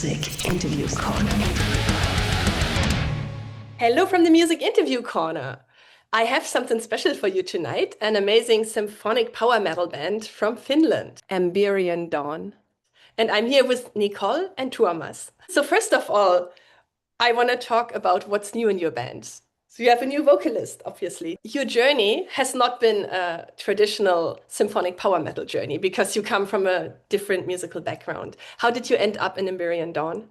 Music Interview Corner. Hello from the Music Interview Corner. I have something special for you tonight, an amazing symphonic power metal band from Finland, AMBERIAN DAWN. And I'm here with Nicole and Tuomas. So first of all, I want to talk about what's new in your band. So you have a new vocalist, obviously. Your journey has not been a traditional symphonic power metal journey because you come from a different musical background. How did you end up in AMBERIAN DAWN?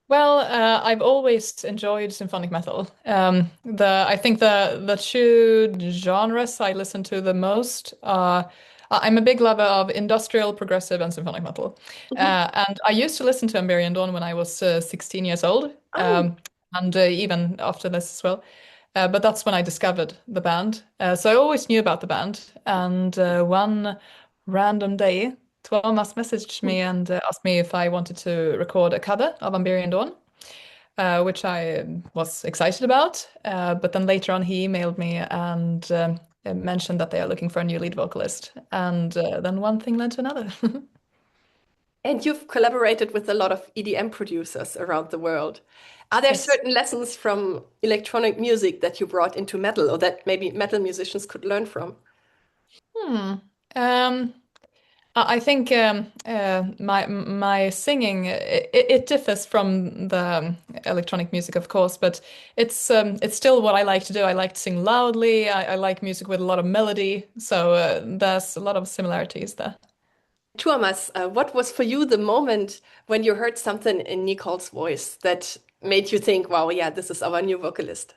Well, I've always enjoyed symphonic metal. I think the two genres I listen to the most are I'm a big lover of industrial, progressive, and symphonic metal. And I used to listen to AMBERIAN Dawn when I was 16 years old, and even after this as well. But that's when I discovered the band. So I always knew about the band. And one random day, Tuomas messaged me and asked me if I wanted to record a cover of AMBERIAN Dawn, which I was excited about. But then later on, he emailed me and mentioned that they are looking for a new lead vocalist. And then one thing led to another. And you've collaborated with a lot of EDM producers around the world. Are there Yes. certain lessons from electronic music that you brought into metal or that maybe metal musicians could learn from? Um, I think my singing it differs from the electronic music, of course, but it's still what I like to do. I like to sing loudly. I like music with a lot of melody, so there's a lot of similarities there. Tuomas, what was for you the moment when you heard something in Nicole's voice that made you think, wow, yeah, this is our new vocalist?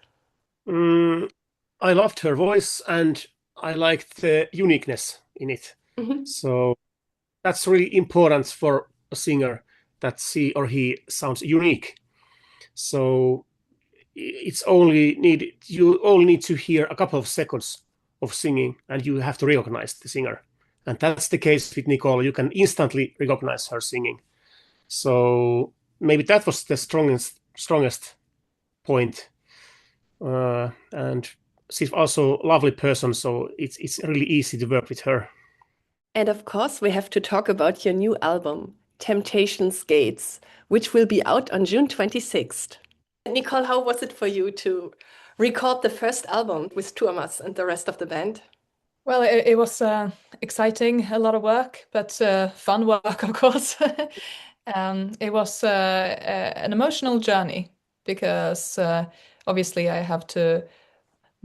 Mm, I loved her voice and I liked the uniqueness in it. Mhm. So that's really important for a singer that she or he sounds unique. So you only need to hear a couple of seconds of singing and you have to recognize the singer. And that's the case with Nicole. You can instantly recognize her singing. So maybe that was the strongest point. And she's also a lovely person, so it's really easy to work with her. And of course, we have to talk about your new album, Temptations Gates, which will be out on June 26th. Nicole, how was it for you to record the first album with Tuomas and the rest of the band? Well, it was exciting, a lot of work, but fun work, of course. It was an emotional journey because obviously I have to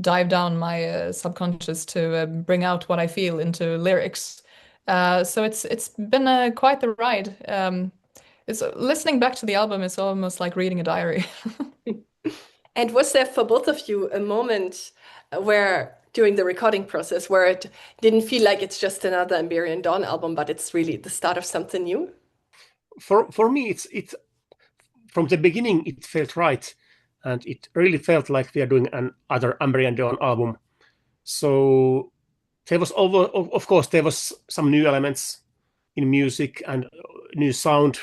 dive down my subconscious to bring out what I feel into lyrics. So it's been quite the ride. It's listening back to the album is almost like reading a diary. And was there for both of you a moment where, during the recording process, where it didn't feel like it's just another AMBERIAN Dawn album, but it's really the start of something new? For me, it from the beginning it felt right, and it really felt like we are doing another AMBERIAN Dawn album. So there was of course there was some new elements in music and new sound,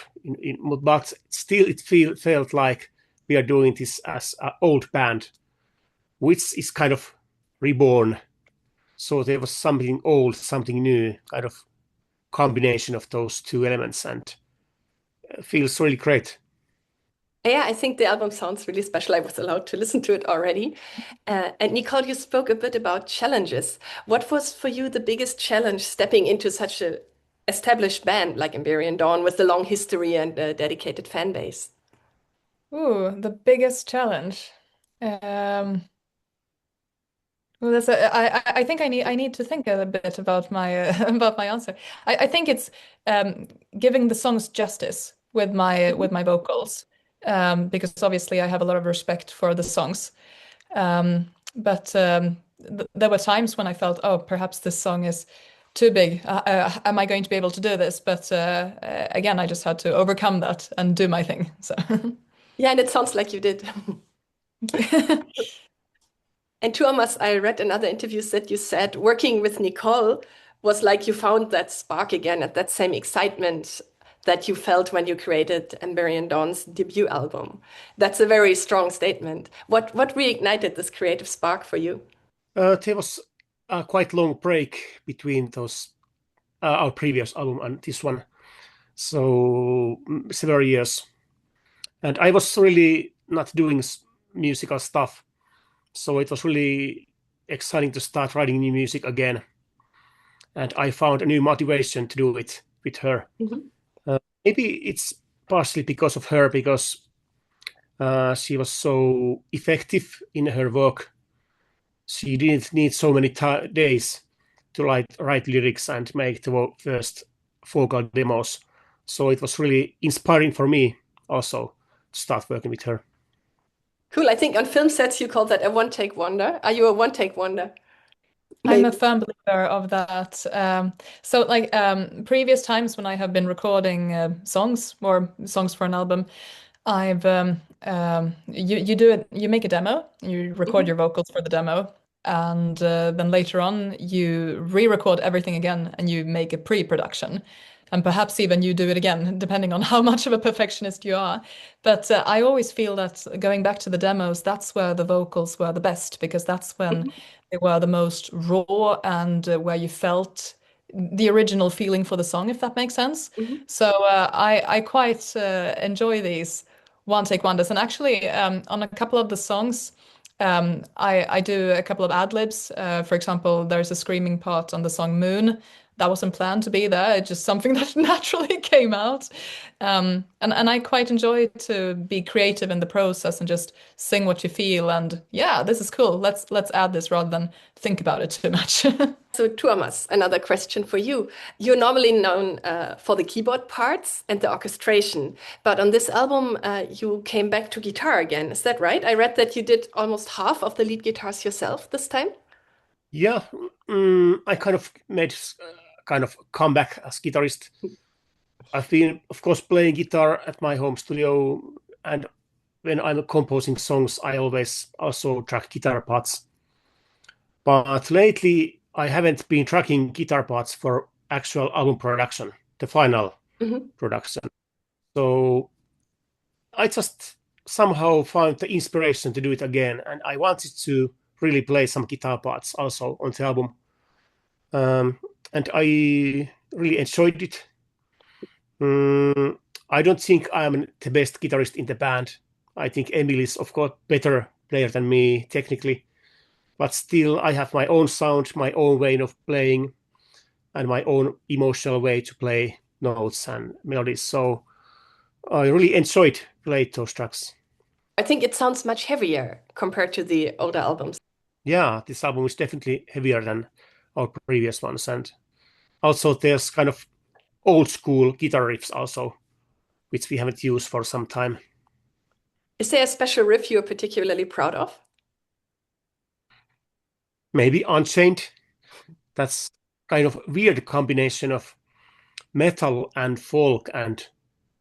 but still felt like we are doing this as an old band, which is kind of reborn. So there was something old, something new, kind of combination of those two elements, and feels really great. Yeah, I think the album sounds really special. I was allowed to listen to it already. And Nicole, you spoke a bit about challenges. What was for you the biggest challenge stepping into such an established band like AMBERIAN Dawn with a long history and a dedicated fan base? Ooh, the biggest challenge. Um, well, I think I need to think a bit about my about my answer. I think it's giving the songs justice with my vocals, because obviously I have a lot of respect for the songs. But th there were times when I felt, oh, perhaps this song is too big. Am I going to be able to do this? But again, I just had to overcome that and do my thing. So. Yeah, and it sounds like you did. And Tuomas, I read in other interviews that you said working with Nicole was like you found that spark again at that same excitement that you felt when you created AMBERIAN Dawn's debut album. That's a very strong statement. What reignited this creative spark for you? There was a quite long break between those our previous album and this one, so several years. And I was really not doing musical stuff, so it was really exciting to start writing new music again. And I found a new motivation to do it with her. Maybe it's partially because of her, because she was so effective in her work. She didn't need so many days to write lyrics and make the first vocal demos. So it was really inspiring for me also to start working with her. Cool. I think on film sets you call that a one-take wonder. Are you a one-take wonder? I'm a firm believer of that. So like previous times when I have been recording songs or songs for an album, I've you do it, you make a demo, you record your vocals for the demo, and then later on you re-record everything again and you make a pre-production. And perhaps even you do it again, depending on how much of a perfectionist you are. But I always feel that going back to the demos, that's where the vocals were the best, because that's when they were the most raw and where you felt the original feeling for the song, if that makes sense. So I quite enjoy these one-take wonders. And actually, on a couple of the songs, I do a couple of ad-libs. For example, there's a screaming part on the song Moon. That wasn't planned to be there. It's just something that naturally came out. And I quite enjoy to be creative in the process and just sing what you feel. And yeah, this is cool. Let's add this rather than think about it too much. So Tuomas, another question for you. You're normally known for the keyboard parts and the orchestration, but on this album you came back to guitar again. Is that right? I read that you did almost half of the lead guitars yourself this time. Yeah, I kind of made kind of comeback as guitarist. I've been, of course, playing guitar at my home studio, and when I'm composing songs, I always also track guitar parts. But lately, I haven't been tracking guitar parts for actual album production, the final production. So I just somehow found the inspiration to do it again, and I wanted to really play some guitar parts also on the album. And I really enjoyed it. I don't think I'm the best guitarist in the band. I think Emil is, of course, better player than me technically. But still, I have my own sound, my own way of playing, and my own emotional way to play notes and melodies. So I really enjoyed playing those tracks. I think it sounds much heavier compared to the older albums. Yeah, this album is definitely heavier than our previous ones. And also there's kind of old school guitar riffs also, which we haven't used for some time. Is there a special riff you're particularly proud of? Maybe Unchained. That's kind of weird combination of metal and folk, and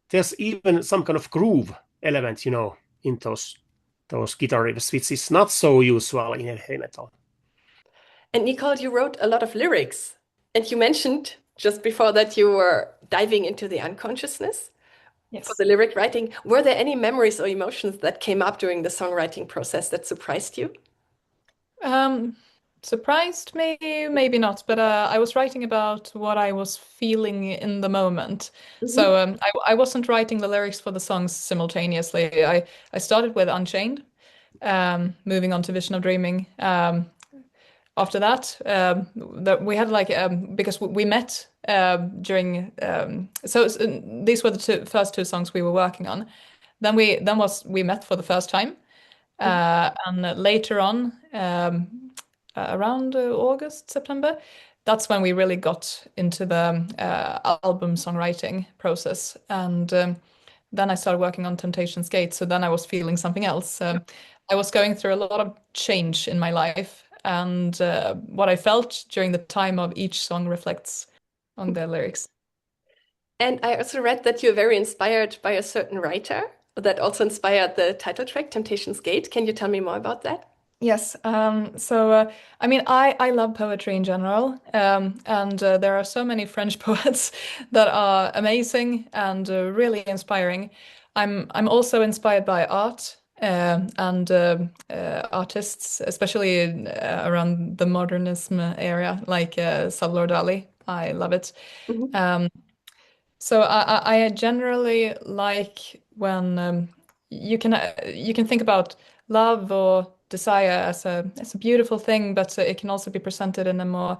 there's even some kind of groove element, in those guitar riffs, which is not so usual in heavy metal. And Nicole, you wrote a lot of lyrics, and you mentioned just before that you were diving into the unconsciousness for the lyric writing. Were there any memories or emotions that came up during the songwriting process that surprised you? Surprised, maybe not, but I was writing about what I was feeling in the moment. So I wasn't writing the lyrics for the songs simultaneously. I started with Unchained, moving on to Vision of Dreaming. After that, we had because we met during so these were the first two songs we were working on. Then we met for the first time, and later on. Around August, September, that's when we really got into the album songwriting process. And then I started working on Temptation's Gate. So then I was feeling something else. I was going through a lot of change in my life. And what I felt during the time of each song reflects on their lyrics. And I also read that you're very inspired by a certain writer that also inspired the title track, Temptation's Gate. Can you tell me more about that? Yes. So, I mean, I love poetry in general, and there are so many French poets that are amazing and really inspiring. I'm also inspired by art and artists, especially around the modernism area, like Salvador Dali. I love it. So I generally like when you can think about love or desire as a beautiful thing, but it can also be presented in a more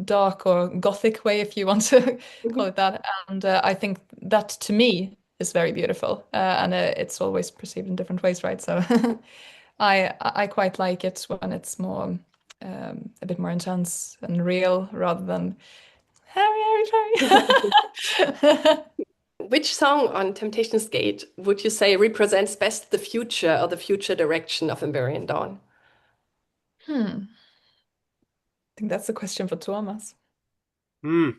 dark or gothic way, if you want to call it that. And I think that to me is very beautiful, and it's always perceived in different ways, right? So I quite like it when it's more a bit more intense and real rather than Harry. Which song on Temptations Gate would you say represents best the future or the future direction of Amberian Dawn? I think that's a question for Tuomas. And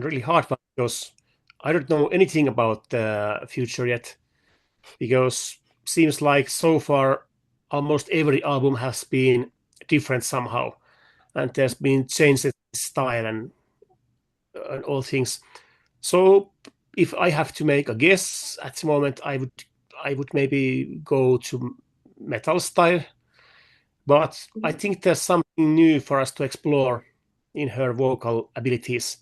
really hard one, because I don't know anything about the future yet, because seems like so far almost every album has been different somehow, and there's been changes in style and all things. So if I have to make a guess at the moment, I would maybe go to metal style, but I think there's something new for us to explore in her vocal abilities.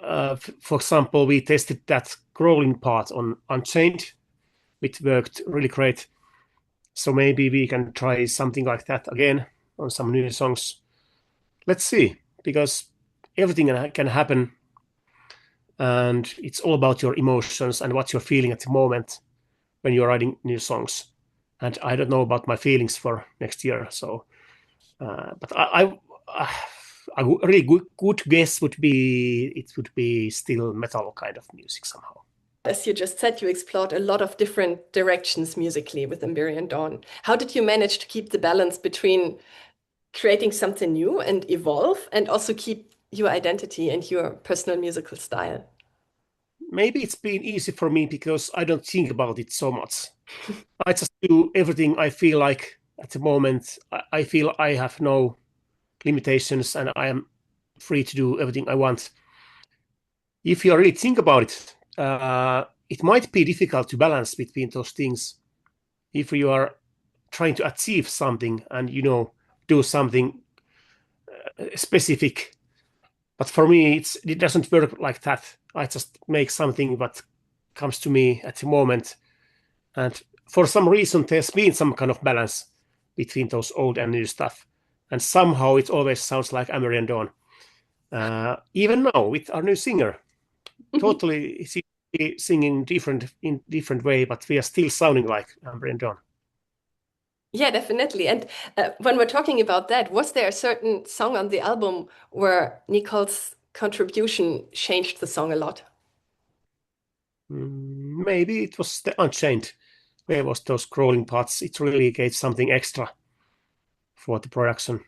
For example, we tested that growling part on Unchained, which worked really great. So maybe we can try something like that again on some new songs. Let's see, because everything can happen, and it's all about your emotions and what you're feeling at the moment when you're writing new songs. And I don't know about my feelings for next year, so but a really good guess would be it would be still metal kind of music somehow. As you just said, you explored a lot of different directions musically with Amberian Dawn. How did you manage to keep the balance between creating something new and evolve, and also keep your identity and your personal musical style? Maybe it's been easy for me because I don't think about it so much. I just do everything I feel like at the moment. I feel I have no limitations and I am free to do everything I want. If you really think about it, it might be difficult to balance between those things. If you are trying to achieve something and, do something specific. But for me, it doesn't work like that. I just make something that comes to me at the moment. And for some reason, there's been some kind of balance between those old and new stuff. And somehow it always sounds like Amberian Dawn. Even now with our new singer, totally singing in different way, but we are still sounding like Amberian Dawn. Yeah, definitely. And when we're talking about that, was there a certain song on the album where Nicole's contribution changed the song a lot? Maybe it was the Unchained. Where was those crawling parts? It really gave something extra for the production.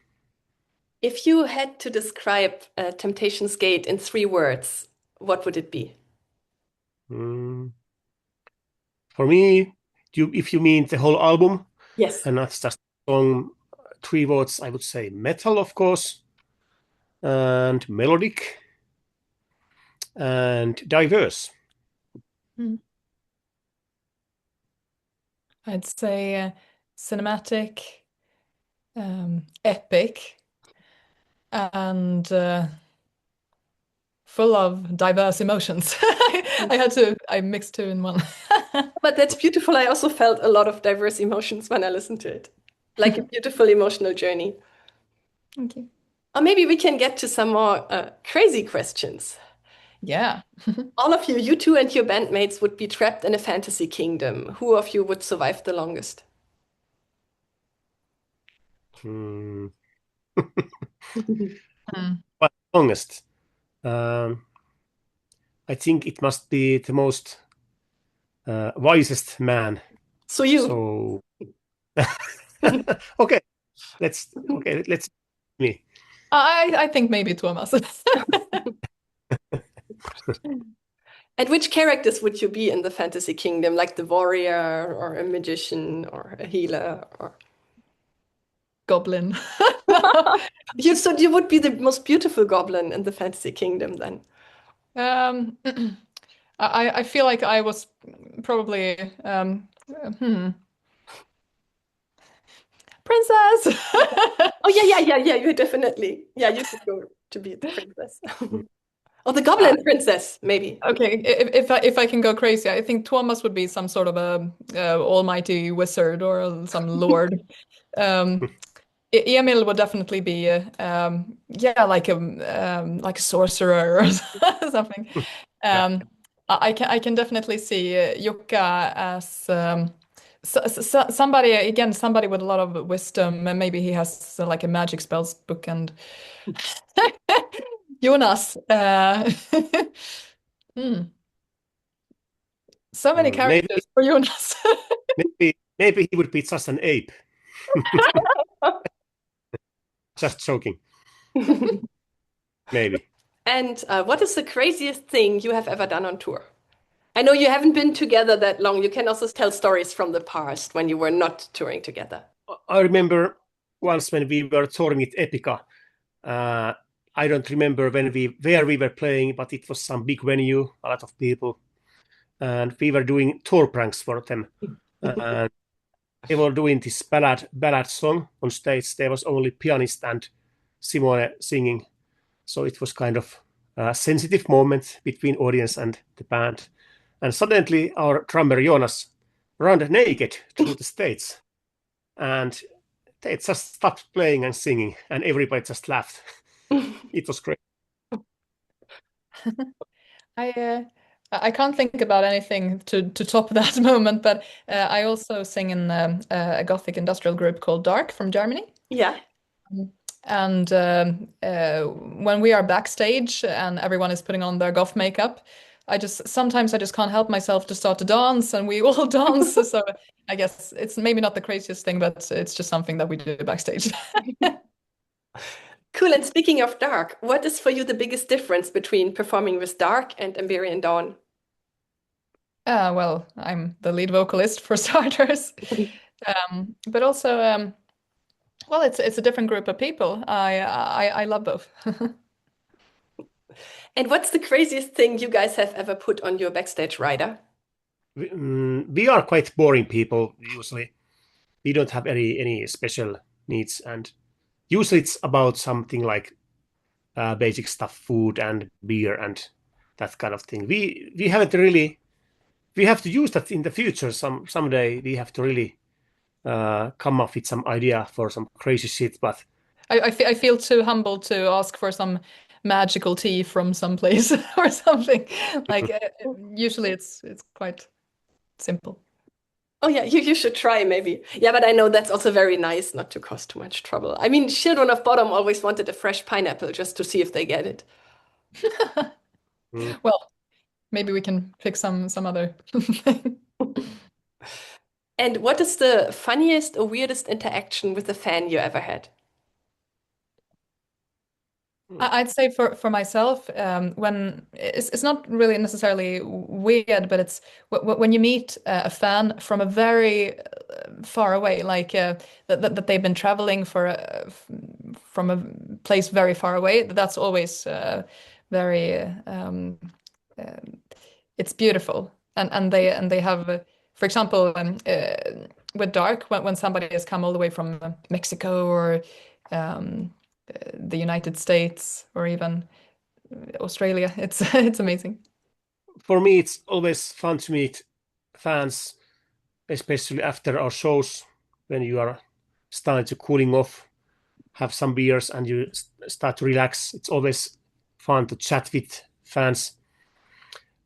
If you had to describe Temptations Gate in 3 words, what would it be? For me, if you mean the whole album, yes, and not just song, 3 words, I would say metal, of course, and melodic, and diverse. I'd say cinematic, epic, and full of diverse emotions. I mixed 2 in one. But that's beautiful. I also felt a lot of diverse emotions when I listened to it, like a beautiful emotional journey. Thank you. Or maybe we can get to some more crazy questions. Yeah. All of you two and your bandmates would be trapped in a fantasy kingdom. Who of you would survive the longest? But longest, I think it must be the most wisest man. So you. So okay, let's me. I think maybe Tuomas. And which characters would you be in the fantasy kingdom, like the warrior or a magician or a healer or goblin? So you would be the most beautiful goblin in the fantasy kingdom then. I feel like I was probably princess. Oh yeah, you definitely. Yeah, you could go to be the princess. Or the Goblin Princess, maybe. Okay, if I can go crazy, I think Tuomas would be some sort of a almighty wizard or some lord. Emil would definitely be yeah, like a sorcerer or something. I can definitely see Jukka as somebody again, somebody with a lot of wisdom, and maybe he has like a magic spells book, and Jonas. So many characters for Jonas. maybe he would be just an ape. Just joking. Maybe. And what is the craziest thing you have ever done on tour? I know you haven't been together that long. You can also tell stories from the past when you were not touring together. I remember once when we were touring with Epica. I don't remember where we were playing, but it was some big venue, a lot of people, and we were doing tour pranks for them. They were doing this ballad song on stage. There was only pianist and Simone singing, so it was kind of a sensitive moment between audience and the band. And suddenly our drummer Jonas ran naked through the stage, and they just stopped playing and singing, and everybody just laughed. It was great. I can't think about anything to top that moment, but I also sing in a gothic industrial group called Dark from Germany. Yeah. And when we are backstage and everyone is putting on their goth makeup, sometimes I just can't help myself to start to dance, and we all dance. So I guess it's maybe not the craziest thing, but it's just something that we do backstage. Cool. And speaking of Dark, what is for you the biggest difference between performing with Dark and Amberian Dawn? Well, I'm the lead vocalist for starters, but also, well, it's a different group of people. I love both. And what's the craziest thing you guys have ever put on your backstage rider? We are quite boring people usually. We don't have any special needs, and usually it's about something like basic stuff, food and beer and that kind of thing. We haven't really. We have to use that in the future. Someday we have to really come up with some idea for some crazy shit. But I feel too humble to ask for some magical tea from some place or something. Like usually it's quite simple. Oh yeah, you should try maybe. Yeah, but I know that's also very nice not to cause too much trouble. I mean, children of Bodom always wanted a fresh pineapple just to see if they get it. Well, maybe we can pick some other thing. And what is the funniest or weirdest interaction with a fan you ever had? I'd say for myself, when it's not really necessarily weird, but it's when you meet a fan from a very far away, like that they've been traveling from a place very far away. That's always very it's beautiful, and they have, for example, with Dark, when somebody has come all the way from Mexico or the United States or even Australia. It's amazing. For me, it's always fun to meet fans, especially after our shows, when you are starting to cooling off, have some beers, and you start to relax. It's always fun to chat with fans.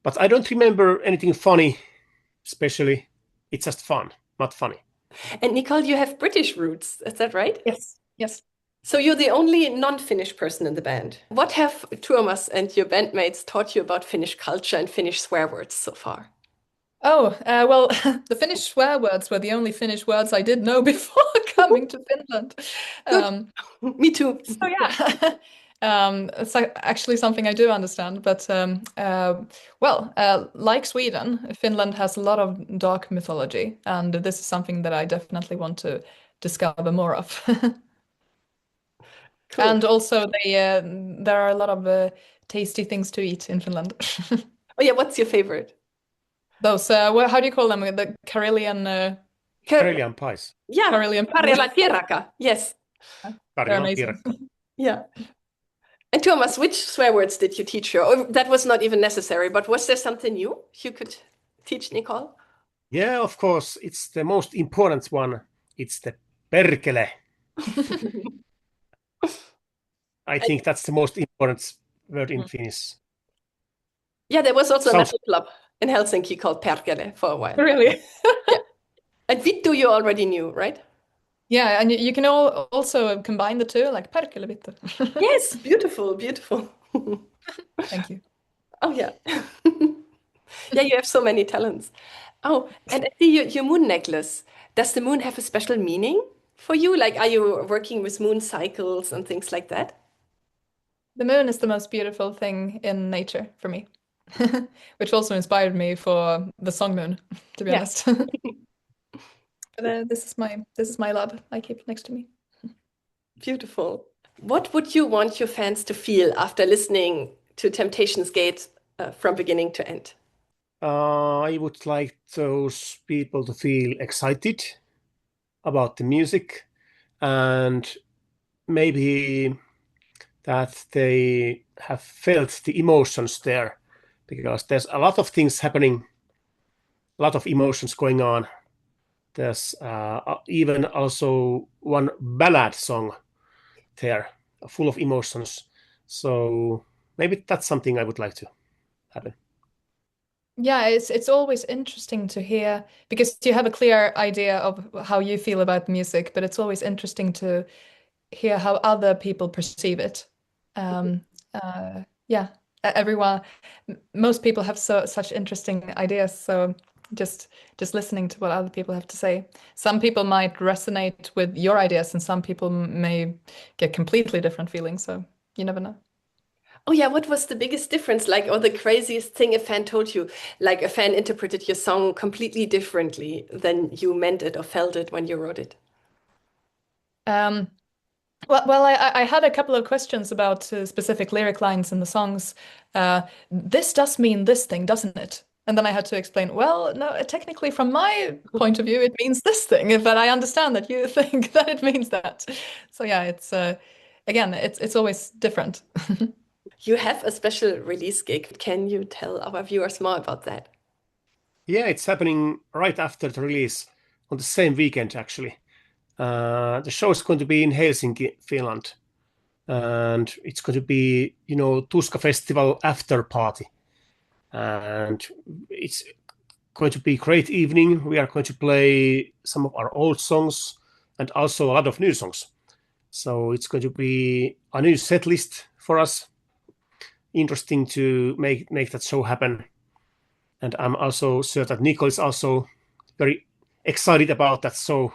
But I don't remember anything funny, especially. It's just fun, not funny. And Nicole, you have British roots, is that right? Yes. So you're the only non-Finnish person in the band. What have Tuomas and your bandmates taught you about Finnish culture and Finnish swear words so far? Oh, well, the Finnish swear words were the only Finnish words I did know before coming to Finland. Me too. So yeah, it's actually something I do understand. But well, like Sweden, Finland has a lot of dark mythology, and this is something that I definitely want to discover more of. Cool. And also, there are a lot of tasty things to eat in Finland. Oh yeah, what's your favorite? Those, how do you call them? The Karelian... Karelian pies. Yeah, Karelian Karjala pieraka. Yes. They're amazing. Yeah. And Tuomas, which swear words did you teach her? Or that was not even necessary, but was there something new you could teach Nicole? Yeah, of course. It's the most important one. It's the perkele. I think that's the most important word in Finnish. Yeah, there was also a Sounds- metal club in Helsinki called Perkele for a while. Really? And Vittu you already knew, right? Yeah, and you can also combine the two, like perkele vittu. Yes, beautiful, beautiful. Thank you. Oh, yeah. Yeah, you have so many talents. Oh, and I see your moon necklace. Does the moon have a special meaning for you? Like, are you working with moon cycles and things like that? The moon is the most beautiful thing in nature for me, which also inspired me for the song Moon, to be Yeah. honest. But this is my lab. I keep it next to me. Beautiful. What would you want your fans to feel after listening to Temptations Gate from beginning to end? I would like those people to feel excited about the music and maybe that they have felt the emotions there, because there's a lot of things happening, a lot of emotions going on. There's even also one ballad song there, full of emotions. So maybe that's something I would like to happen. Yeah, it's always interesting to hear because you have a clear idea of how you feel about music, but it's always interesting to hear how other people perceive it. Yeah, most people have such interesting ideas, so just listening to what other people have to say. Some people might resonate with your ideas, and some people may get completely different feelings. So you never know. Oh yeah, what was the biggest difference? Like, or the craziest thing a fan told you? Like a fan interpreted your song completely differently than you meant it or felt it when you wrote it. Well, I had a couple of questions about specific lyric lines in the songs. This does mean this thing, doesn't it? And then I had to explain, well, no, technically from my point of view, it means this thing, but I understand that you think that it means that. So yeah, it's again, it's always different. You have a special release gig. Can you tell our viewers more about that? Yeah, it's happening right after the release on the same weekend, actually. The show is going to be in Helsinki, Finland. And it's going to be, Tuska Festival after party. And it's going to be a great evening. We are going to play some of our old songs and also a lot of new songs. So it's going to be a new set list for us. Interesting to make that show happen. And I'm also sure that Nicole is also very excited about that show.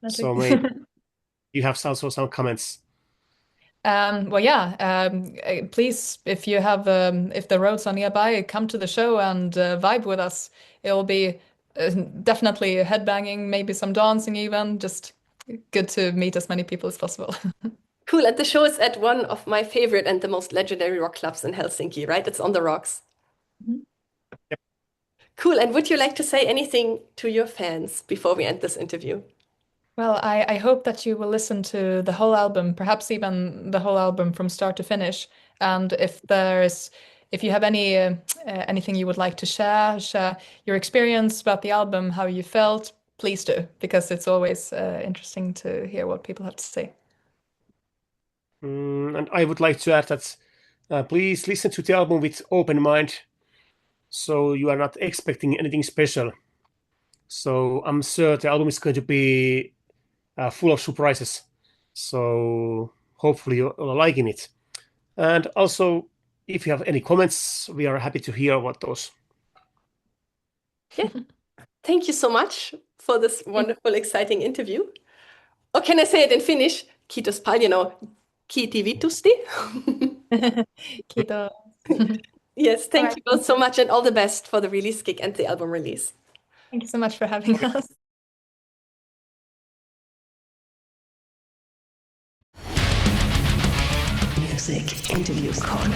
So maybe you have also some comments. Well, yeah. Please, if you have, if the roads are nearby, come to the show and vibe with us. It'll be definitely headbanging, maybe some dancing even. Just good to meet as many people as possible. Cool. And the show is at one of my favorite and the most legendary rock clubs in Helsinki, right? It's on the rocks. Yep. Cool. And would you like to say anything to your fans before we end this interview? Well, I hope that you will listen to the whole album, perhaps even the whole album from start to finish. And if you have anything you would like to share your experience about the album, how you felt, please do, because it's always interesting to hear what people have to say. And I would like to add that please listen to the album with open mind, so you are not expecting anything special. So I'm sure the album is going to be full of surprises. So hopefully you're liking it. And also, if you have any comments, we are happy to hear about those. Yeah. Thank you so much for this wonderful, exciting interview. Or can I say it in Finnish? Kiitos paljon. Kiiti vitusti. Kiitos. Yes, thank you both so much and all the best for the release gig and the album release. Thank you so much for having us. Music Interviews Corner.